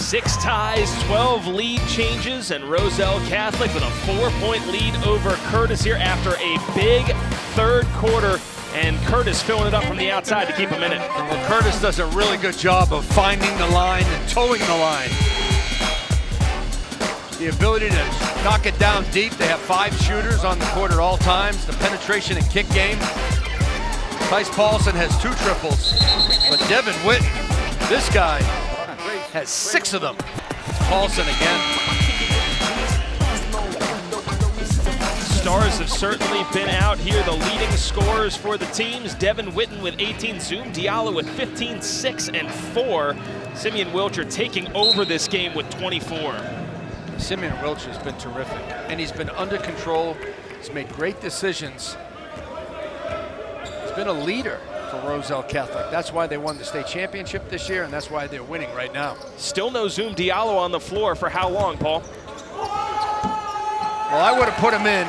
6 ties, 12 lead changes, and Roselle Catholic with a 4-point lead over Curtis here after a big third quarter. And Curtis filling it up from the outside to keep him in it. Well, Curtis does a really good job of finding the line and towing the line. The ability to knock it down deep. They have 5 shooters on the court at all times. The penetration and kick game. Tice Paulson has 2 triples, but Devin Witten, this guy, has 6 of them. Paulson again. Stars have certainly been out here. The leading scorers for the teams. Devin Witten with 18, Zoom Diallo with 15, 6, and 4. Simeon Wilcher taking over this game with 24. Simeon Wilcher has been terrific, and he's been under control. He's made great decisions. He's been a leader for Roselle Catholic. That's why they won the state championship this year, and that's why they're winning right now. Still no Zoom Diallo on the floor for how long, Paul? Well, I would have put him in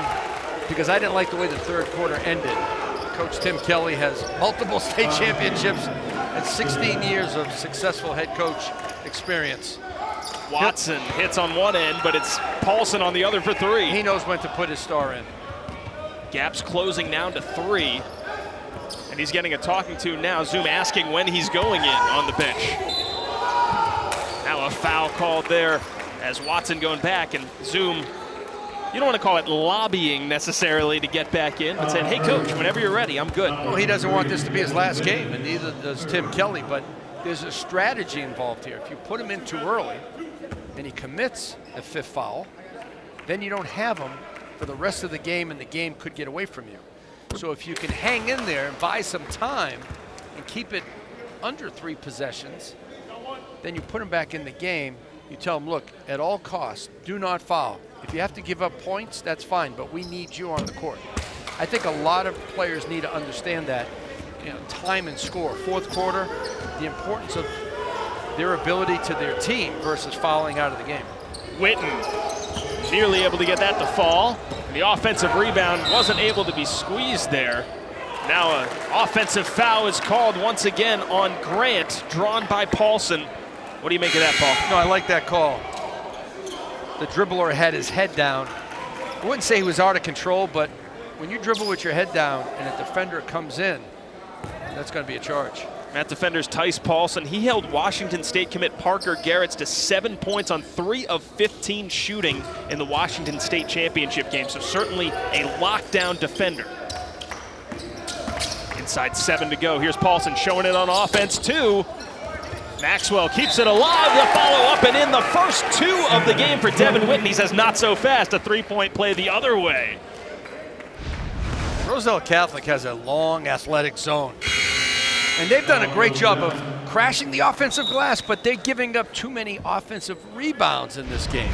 because I didn't like the way the third quarter ended. Coach Tim Kelly has multiple state championships and 16 years of successful head coach experience. Watson hits on one end, but it's Paulson on the other for 3. He knows when to put his star in. Gap's closing down to 3. And he's getting a talking to now. Zoom asking when he's going in on the bench. Now a foul called there as Watson going back, and Zoom, you don't want to call it lobbying necessarily to get back in, but saying, hey coach, whenever you're ready, I'm good. Well, he doesn't want this to be his last game, and neither does Tim Kelly, but there's a strategy involved here. If you put him in too early and he commits a 5th foul, then you don't have him for the rest of the game, and the game could get away from you. So if you can hang in there and buy some time and keep it under 3 possessions, then you put him back in the game. You tell him, look, at all costs, do not foul. If you have to give up points, that's fine, but we need you on the court. I think a lot of players need to understand that, time and score. 4th quarter, the importance of their ability to their team versus fouling out of the game. Witten nearly able to get that to fall. The offensive rebound wasn't able to be squeezed there. Now an offensive foul is called once again on Grant, drawn by Paulson. What do you make of that, Paul? No, I like that call. The dribbler had his head down. I wouldn't say he was out of control, but when you dribble with your head down and a defender comes in, that's going to be a charge. That defender's Tice Paulson. He held Washington State commit Parker Garretts to 7 points on 3 of 15 shooting in the Washington State championship game. So certainly a lockdown defender. Inside 7 to go. Here's Paulson showing it on offense too. Maxwell keeps it alive. The follow up and in the first 2 of the game for Devin Witten. He says not so fast. A 3-point play the other way. Roselle Catholic has a long athletic zone. And they've done a great job of crashing the offensive glass, but they're giving up too many offensive rebounds in this game.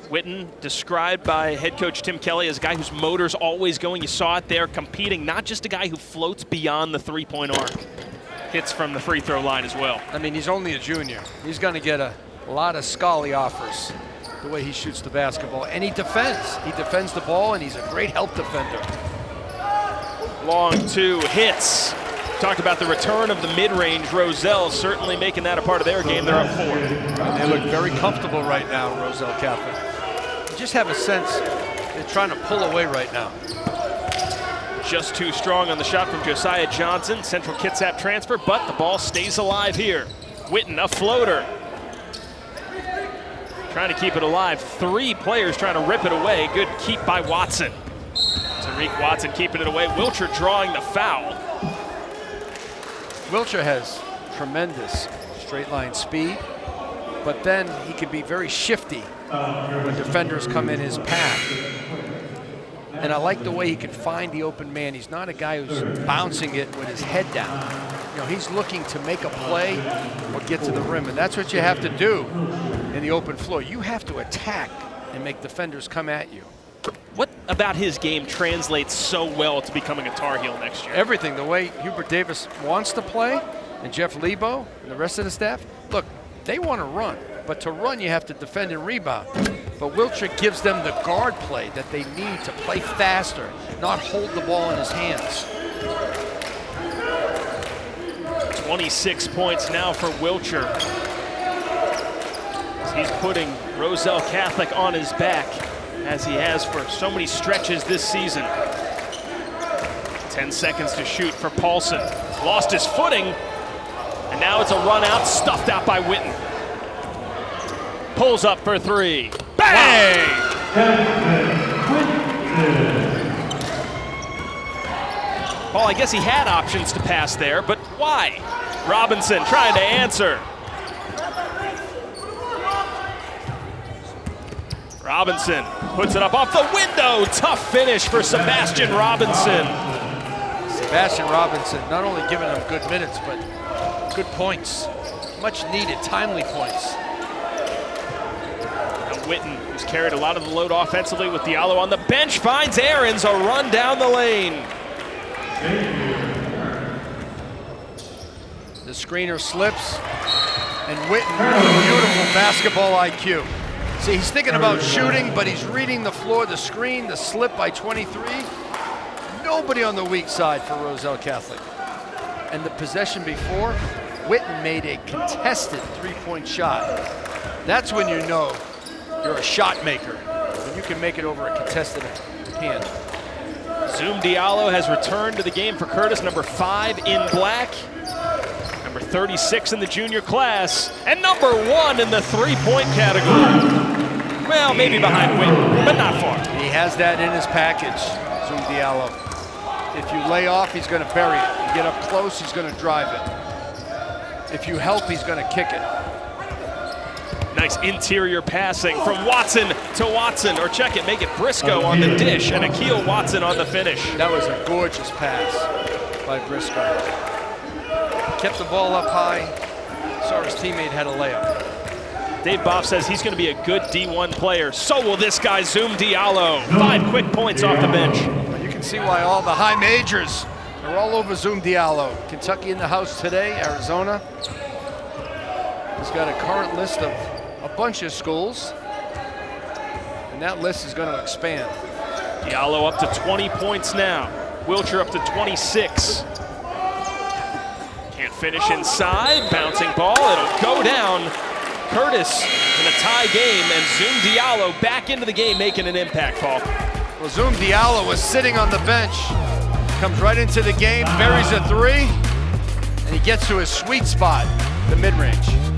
Witten, described by head coach Tim Kelly as a guy whose motor's always going. You saw it there, competing, not just a guy who floats beyond the 3-point arc. Hits from the free throw line as well. I mean, he's only a junior. He's going to get a lot of Scully offers the way he shoots the basketball. And he defends. He defends the ball, and he's a great help defender. Long 2 hits. Talked about the return of the mid-range. Roselle certainly making that a part of their game. They're up 4. And they look very comfortable right now, Roselle Catholic. You just have a sense they're trying to pull away right now. Just too strong on the shot from Josiah Johnson. Central Kitsap transfer, but the ball stays alive here. Witten, a floater. Trying to keep it alive. 3 players trying to rip it away. Good keep by Watson. Tariq Watson keeping it away. Wilcher drawing the foul. Wilcher has tremendous straight line speed, but then he can be very shifty when defenders come in his path. And I like the way he can find the open man. He's not a guy who's bouncing it with his head down. He's looking to make a play or get to the rim, and that's what you have to do in the open floor. You have to attack and make defenders come at you. What about his game translates so well to becoming a Tar Heel next year? Everything, the way Hubert Davis wants to play, and Jeff Lebo and the rest of the staff, look, they want to run, but to run you have to defend and rebound. But Wilcher gives them the guard play that they need to play faster, not hold the ball in his hands. 26 points now for Wiltshire. He's putting Roselle Catholic on his back, as he has for so many stretches this season. 10 seconds to shoot for Paulson. Lost his footing, and now it's a run out, stuffed out by Witten. Pulls up for three. Bang! Paul, I guess he had options to pass there, but why? Robinson trying to answer. Robinson puts it up off the window. Tough finish for Sebastian Robinson. Sebastian Robinson not only giving them good minutes, but good points. Much needed, timely points. Now Witten, who's carried a lot of the load offensively with Diallo on the bench, finds Aarons, a run down the lane. The screener slips, and Witten, beautiful basketball IQ. See, he's thinking about shooting, but he's reading the floor, the screen, the slip by 23. Nobody on the weak side for Roselle Catholic. And the possession before, Witten made a contested three-point shot. That's when you know you're a shot maker, when you can make it over a contested hand. Zoom Diallo has returned to the game for Curtis, number 5 in black, number 36 in the junior class, and number 1 in the three-point category. Well, maybe behind Witten, but not far. He has that in his package, Zoom Diallo. If you lay off, he's going to bury it. You get up close, he's going to drive it. If you help, he's going to kick it. Nice interior passing from Watson to Watson, or check it, make it Briscoe on the dish, and Akeel Watson on the finish. That was a gorgeous pass by Briscoe. Kept the ball up high, saw his teammate had a layup. Dave Boff says he's going to be a good D1 player. So will this guy, Zoom Diallo. 5 quick points off the bench. You can see why all the high majors are all over Zoom Diallo. Kentucky in the house today, Arizona. He's got a current list of a bunch of schools, and that list is going to expand. Diallo up to 20 points now. Wiltshire up to 26. Can't finish inside, bouncing ball, it'll go down. Curtis in a tie game, and Zoom Diallo back into the game making an impact, Paul. Well, Zoom Diallo was sitting on the bench, comes right into the game, buries a three, and he gets to his sweet spot, the mid-range.